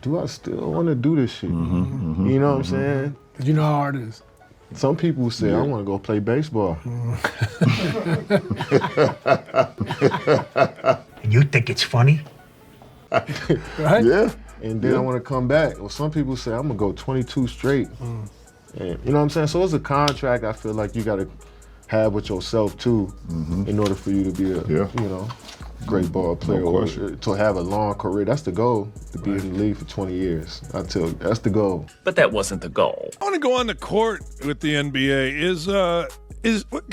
do I still want to do this shit? Mm-hmm, You know what I'm saying? Cause you know how hard it is. Some people say, I want to go play baseball. And you think it's funny? Right? Yeah. And then I want to come back. Or some people say, I'm going to go 22 straight. And, you know what I'm saying? So it's a contract I feel like you got to have with yourself, too, in order for you to be a, you know, great ball player. No or question. to have a long career. That's the goal, to be in the league for 20 years. I tell you, that's the goal. But that wasn't the goal. I want to go on the court with the NBA.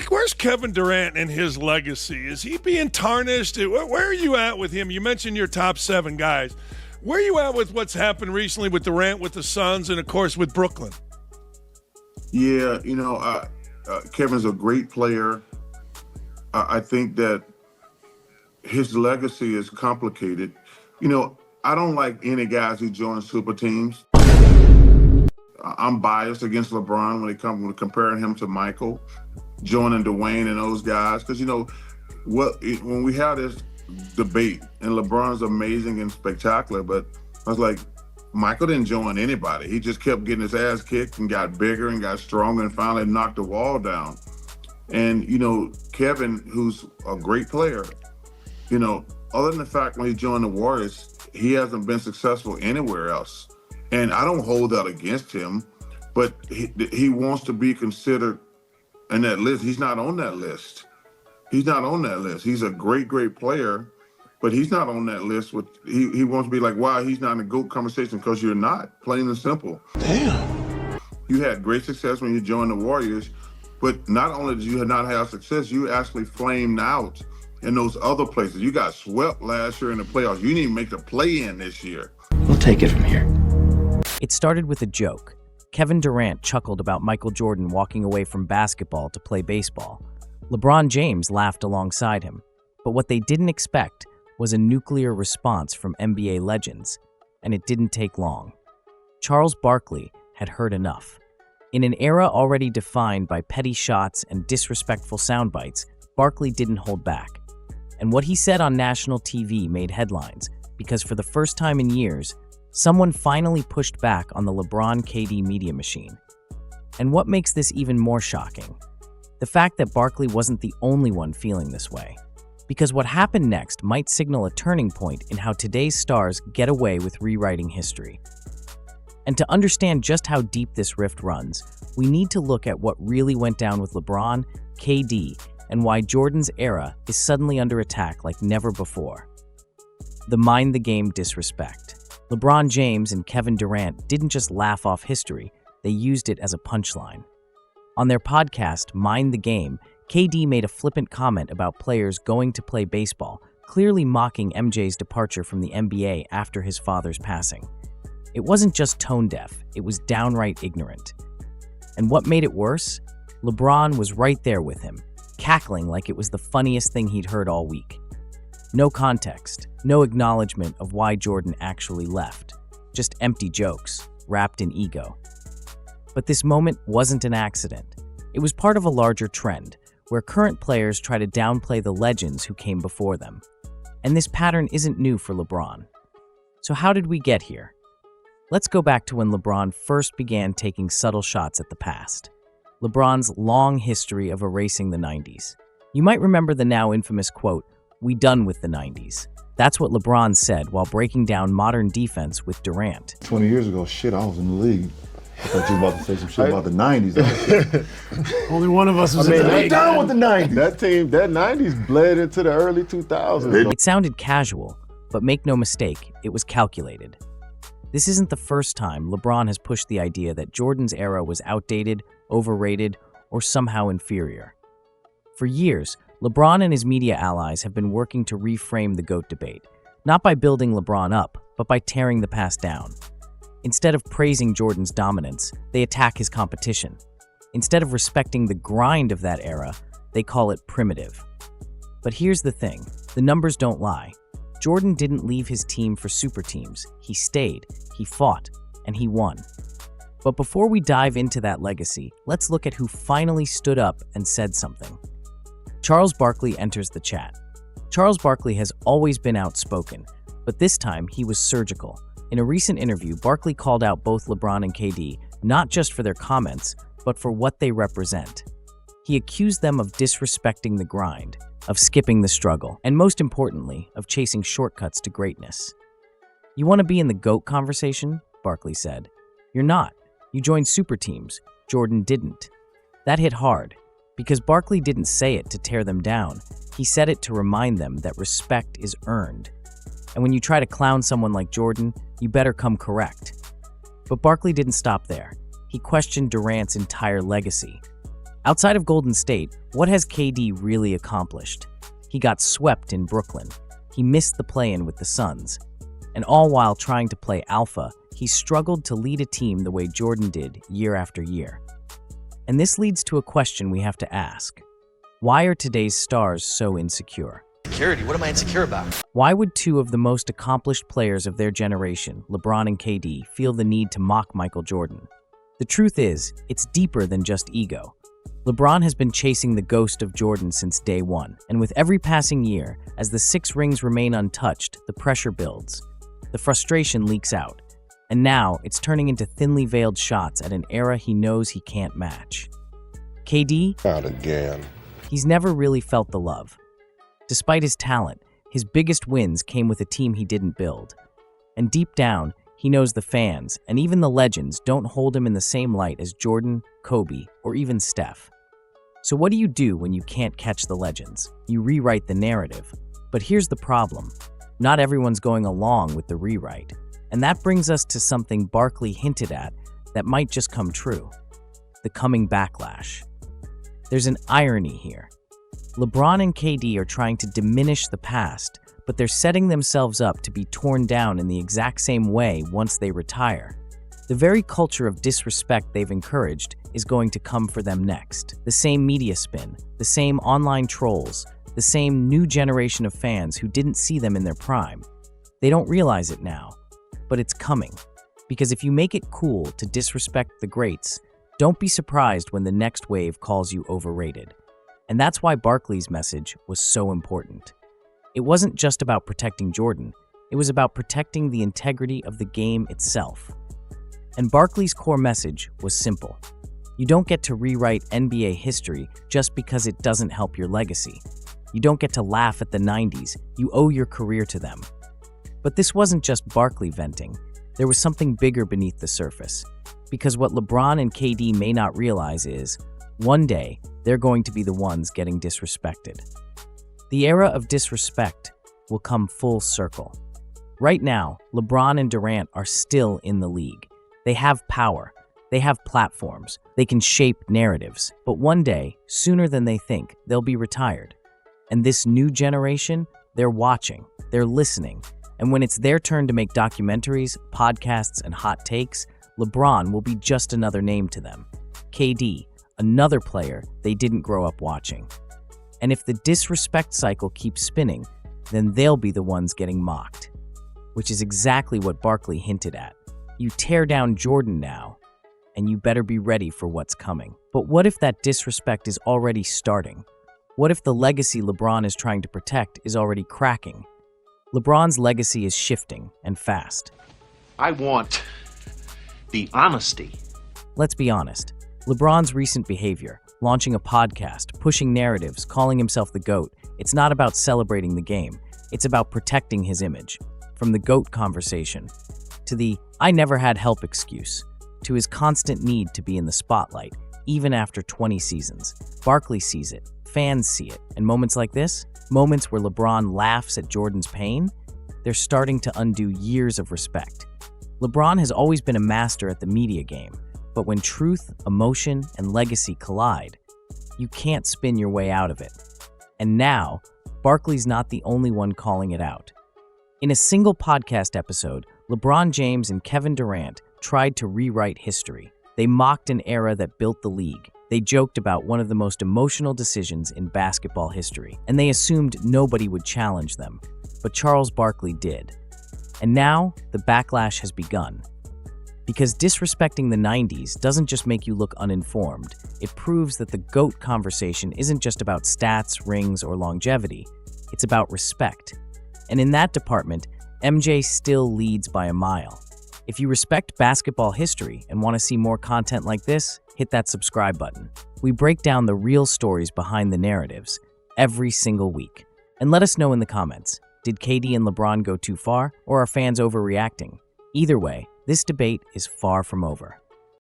Where's Kevin Durant and his legacy? Is he being tarnished? Where are you at with him? You mentioned your top 7 guys. Where are you at with what's happened recently with Durant, with the Suns, and of course with Brooklyn? Yeah, you know, Kevin's a great player. I think that his legacy is complicated. You know, I don't like any guys who join super teams. I'm biased against LeBron when it comes to comparing him to Michael, joining Dwayne and those guys. Because, you know, when we have this debate, and LeBron's amazing and spectacular, but I was like, Michael didn't join anybody. He just kept getting his ass kicked and got bigger and got stronger and finally knocked the wall down. And, you know, Kevin, who's a great player, you know, other than the fact when he joined the Warriors, he hasn't been successful anywhere else. And I don't hold that against him, but he wants to be considered in that list. He's not on that list. He's not on that list. He's a great, great player, but he's not on that list. He wants to be like, wow, he's not in a GOAT conversation, because you're not, plain and simple. Damn. You had great success when you joined the Warriors, but not only did you not have success, you actually flamed out in those other places. You got swept last year in the playoffs. You didn't even make the play-in this year. We'll take it from here. It started with a joke. Kevin Durant chuckled about Michael Jordan walking away from basketball to play baseball. LeBron James laughed alongside him. But what they didn't expect was a nuclear response from NBA legends, and it didn't take long. Charles Barkley had heard enough. In an era already defined by petty shots and disrespectful soundbites, Barkley didn't hold back. And what he said on national TV made headlines, because for the first time in years, someone finally pushed back on the LeBron KD media machine. And what makes this even more shocking? The fact that Barkley wasn't the only one feeling this way. Because what happened next might signal a turning point in how today's stars get away with rewriting history. And to understand just how deep this rift runs, we need to look at what really went down with LeBron, KD, and why Jordan's era is suddenly under attack like never before. The mind the game disrespect. LeBron James and Kevin Durant didn't just laugh off history, they used it as a punchline. On their podcast, Mind the Game, KD made a flippant comment about players going to play baseball, clearly mocking MJ's departure from the NBA after his father's passing. It wasn't just tone deaf, it was downright ignorant. And what made it worse? LeBron was right there with him, cackling like it was the funniest thing he'd heard all week. No context, no acknowledgement of why Jordan actually left. Just empty jokes, wrapped in ego. But this moment wasn't an accident. It was part of a larger trend, where current players try to downplay the legends who came before them. And this pattern isn't new for LeBron. So how did we get here? Let's go back to when LeBron first began taking subtle shots at the past. LeBron's long history of erasing the 90s. You might remember the now infamous quote, "We done with the 90s." That's what LeBron said while breaking down modern defense with Durant. 20 years ago, shit, I was in the league. I thought you were about to say some shit about the 90s. Only one of us was in the I'm league. done with the 90s. That team, that 90s bled into the early 2000s. It sounded casual, but make no mistake, it was calculated. This isn't the first time LeBron has pushed the idea that Jordan's era was outdated, overrated, or somehow inferior. For years, LeBron and his media allies have been working to reframe the GOAT debate, not by building LeBron up, but by tearing the past down. Instead of praising Jordan's dominance, they attack his competition. Instead of respecting the grind of that era, they call it primitive. But here's the thing, the numbers don't lie. Jordan didn't leave his team for super teams. He stayed, he fought, and he won. But before we dive into that legacy, let's look at who finally stood up and said something. Charles Barkley enters the chat. Charles Barkley has always been outspoken, but this time he was surgical. In a recent interview, Barkley called out both LeBron and KD, not just for their comments, but for what they represent. He accused them of disrespecting the grind, of skipping the struggle, and most importantly, of chasing shortcuts to greatness. "You want to be in the GOAT conversation?" Barkley said. "You're not. You joined super teams. Jordan didn't." That hit hard, because Barkley didn't say it to tear them down. He said it to remind them that respect is earned. And when you try to clown someone like Jordan, you better come correct. But Barkley didn't stop there. He questioned Durant's entire legacy. Outside of Golden State, what has KD really accomplished? He got swept in Brooklyn. He missed the play-in with the Suns. And all while trying to play alpha, he struggled to lead a team the way Jordan did year after year. And this leads to a question we have to ask. Why are today's stars so insecure? Security? What am I insecure about? Why would two of the most accomplished players of their generation, LeBron and KD, feel the need to mock Michael Jordan? The truth is, it's deeper than just ego. LeBron has been chasing the ghost of Jordan since day one, and with every passing year, as the 6 rings remain untouched, the pressure builds. The frustration leaks out, and now it's turning into thinly veiled shots at an era he knows he can't match. KD? Not again. He's never really felt the love. Despite his talent, his biggest wins came with a team he didn't build. And deep down, he knows the fans, and even the legends, don't hold him in the same light as Jordan, Kobe, or even Steph. So what do you do when you can't catch the legends? You rewrite the narrative. But here's the problem. Not everyone's going along with the rewrite. And that brings us to something Barkley hinted at that might just come true. The coming backlash. There's an irony here. LeBron and KD are trying to diminish the past, but they're setting themselves up to be torn down in the exact same way once they retire. The very culture of disrespect they've encouraged is going to come for them next. The same media spin, the same online trolls, the same new generation of fans who didn't see them in their prime. They don't realize it now, but it's coming. Because if you make it cool to disrespect the greats, don't be surprised when the next wave calls you overrated. And that's why Barkley's message was so important. It wasn't just about protecting Jordan, it was about protecting the integrity of the game itself. And Barkley's core message was simple. You don't get to rewrite NBA history just because it doesn't help your legacy. You don't get to laugh at the 90s, you owe your career to them. But this wasn't just Barkley venting. There was something bigger beneath the surface. Because what LeBron and KD may not realize is, one day, they're going to be the ones getting disrespected. The era of disrespect will come full circle. Right now, LeBron and Durant are still in the league. They have power. They have platforms. They can shape narratives. But one day, sooner than they think, they'll be retired. And this new generation, they're watching. They're listening. And when it's their turn to make documentaries, podcasts, and hot takes, LeBron will be just another name to them. KD, another player they didn't grow up watching. And if the disrespect cycle keeps spinning, then they'll be the ones getting mocked. Which is exactly what Barkley hinted at. You tear down Jordan now, and you better be ready for what's coming. But what if that disrespect is already starting? What if the legacy LeBron is trying to protect is already cracking? LeBron's legacy is shifting, and fast. I want the honesty. Let's be honest. LeBron's recent behavior, launching a podcast, pushing narratives, calling himself the GOAT, it's not about celebrating the game. It's about protecting his image. From the GOAT conversation, to the "I never had help" excuse, to his constant need to be in the spotlight, even after 20 seasons. Barkley sees it, fans see it, and moments like this, moments where LeBron laughs at Jordan's pain, they're starting to undo years of respect. LeBron has always been a master at the media game, but when truth, emotion, and legacy collide, you can't spin your way out of it. And now, Barkley's not the only one calling it out. In a single podcast episode, LeBron James and Kevin Durant tried to rewrite history. They mocked an era that built the league. They joked about one of the most emotional decisions in basketball history, and they assumed nobody would challenge them. But Charles Barkley did. And now, the backlash has begun. Because disrespecting the 90s doesn't just make you look uninformed, it proves that the GOAT conversation isn't just about stats, rings, or longevity. It's about respect. And in that department, MJ still leads by a mile. If you respect basketball history and want to see more content like this, hit that subscribe button. We break down the real stories behind the narratives every single week. And let us know in the comments, did KD and LeBron go too far, or are fans overreacting? Either way, this debate is far from over.